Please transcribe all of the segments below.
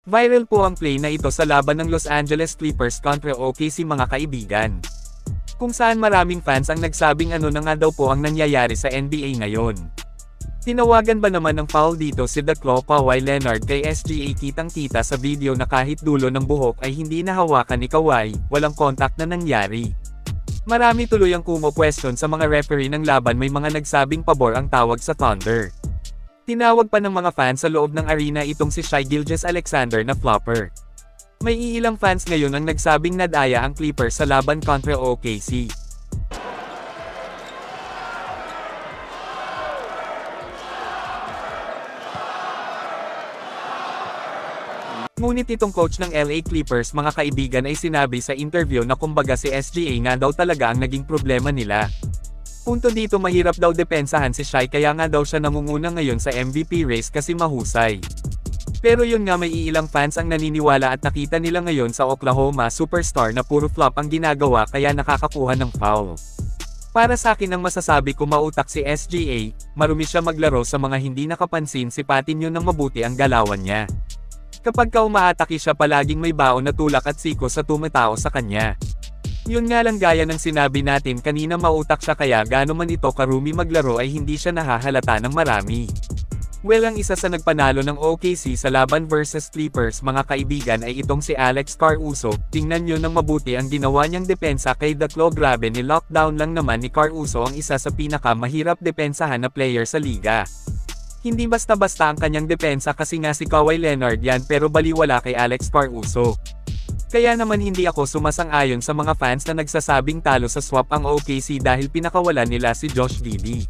Viral po ang play na ito sa laban ng Los Angeles Clippers kontra OKC mga kaibigan. Kung saan maraming fans ang nagsabing ano na nga daw po ang nangyayari sa NBA ngayon. Tinawagan ba naman ng foul dito si The Claw Kawhi Leonard kay SGA? Kitang-kita sa video na kahit dulo ng buhok ay hindi nahawakan ni Kawhi, walang contact na nangyari. Marami tuloy ang kumo-question sa mga referee ng laban, may mga nagsabing pabor ang tawag sa Thunder. Tinawag pa ng mga fans sa loob ng arena itong si Shai Gilgeous-Alexander na flopper. May iilang fans ngayon ang nagsabing nadaya ang Clippers sa laban kontra OKC. Ngunit itong coach ng LA Clippers mga kaibigan ay sinabi sa interview na kumbaga si SGA nga daw talaga ang naging problema nila. Punto dito, mahirap daw depensahan si Shai kaya nga daw siya nangunguna ngayon sa MVP race kasi mahusay. Pero yun nga, may iilang fans ang naniniwala at nakita nila ngayon sa Oklahoma superstar na puro flop ang ginagawa kaya nakakakuha ng foul. Para sa akin ang masasabi ko, mautak si SGA, marumi siya maglaro sa mga hindi nakapansin, sipatin nyo ng mabuti ang galawan niya. Kapag umaatake siya palaging may baon na tulak at siko sa tumatao sa kanya. Yun nga lang, gaya ng sinabi natin kanina, mautak siya kaya gaano man ito karumi maglaro ay hindi siya nahahalata ng marami. Well, ang isa sa nagpanalo ng OKC sa laban versus Clippers mga kaibigan ay itong si Alex Caruso. Tingnan nyo ng mabuti ang ginawa niyang depensa kay The Claw. Grabe, ni lockdown lang naman ni Caruso ang isa sa pinakamahirap depensahan na player sa liga. Hindi basta-basta ang kanyang depensa kasi nga si Kawhi Leonard yan, pero baliwala kay Alex Caruso. Kaya naman hindi ako sumasang-ayon sa mga fans na nagsasabing talo sa swap ang OKC dahil pinakawalan nila si Josh Giddey.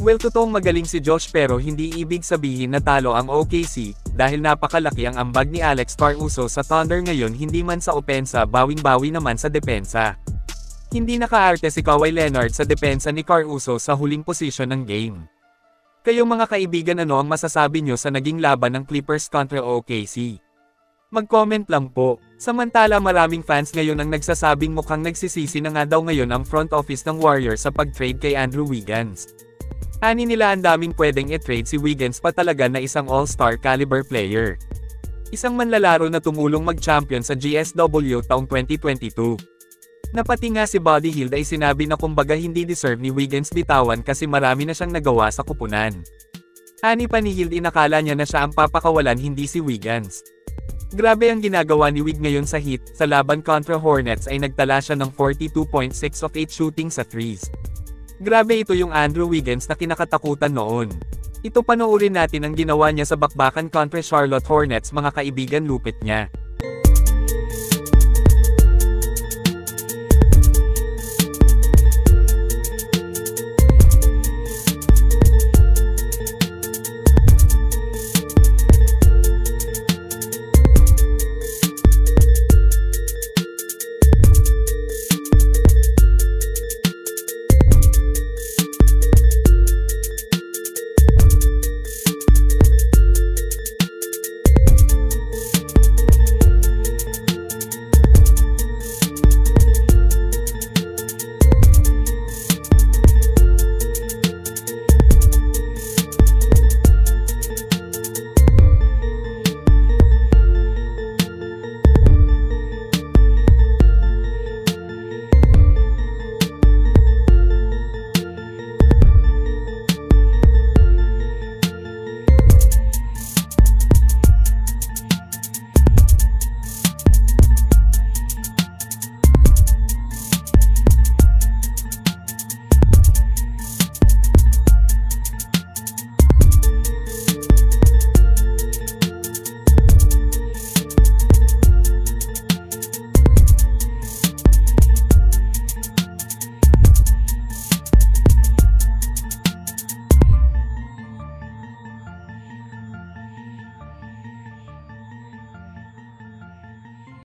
Well, totoong magaling si Josh pero hindi ibig sabihin na talo ang OKC, dahil napakalaki ang ambag ni Alex Caruso sa Thunder ngayon, hindi man sa opensa, bawing-bawi naman sa depensa. Hindi nakaarte si Kawhi Leonard sa depensa ni Caruso sa huling posisyon ng game. Kayo mga kaibigan, ano ang masasabi nyo sa naging laban ng Clippers kontra OKC? Mag-comment lang po. Samantala, maraming fans ngayon ang nagsasabing mukhang nagsisisi na nga daw ngayon ang front office ng Warriors sa pag-trade kay Andrew Wiggins. Ani nila ang daming pwedeng i-trade si Wiggins pa talaga na isang all-star caliber player. Isang manlalaro na tumulong mag-champion sa GSW taong 2022. Na pati nga si Buddy Hield ay sinabi na kumbaga hindi deserve ni Wiggins bitawan kasi marami na siyang nagawa sa kupunan. Ani pa ni Hield, inakala niya na siya ang papakawalan, hindi si Wiggins. Grabe ang ginagawa ni Wig ngayon sa Heat. Sa laban kontra Hornets ay nagtala siya ng 42.6 of 8 shooting sa threes. Grabe, ito yung Andrew Wiggins na kinakatakutan noon. Ito, panoorin natin ang ginawa niya sa bakbakan kontra Charlotte Hornets mga kaibigan, lupit niya.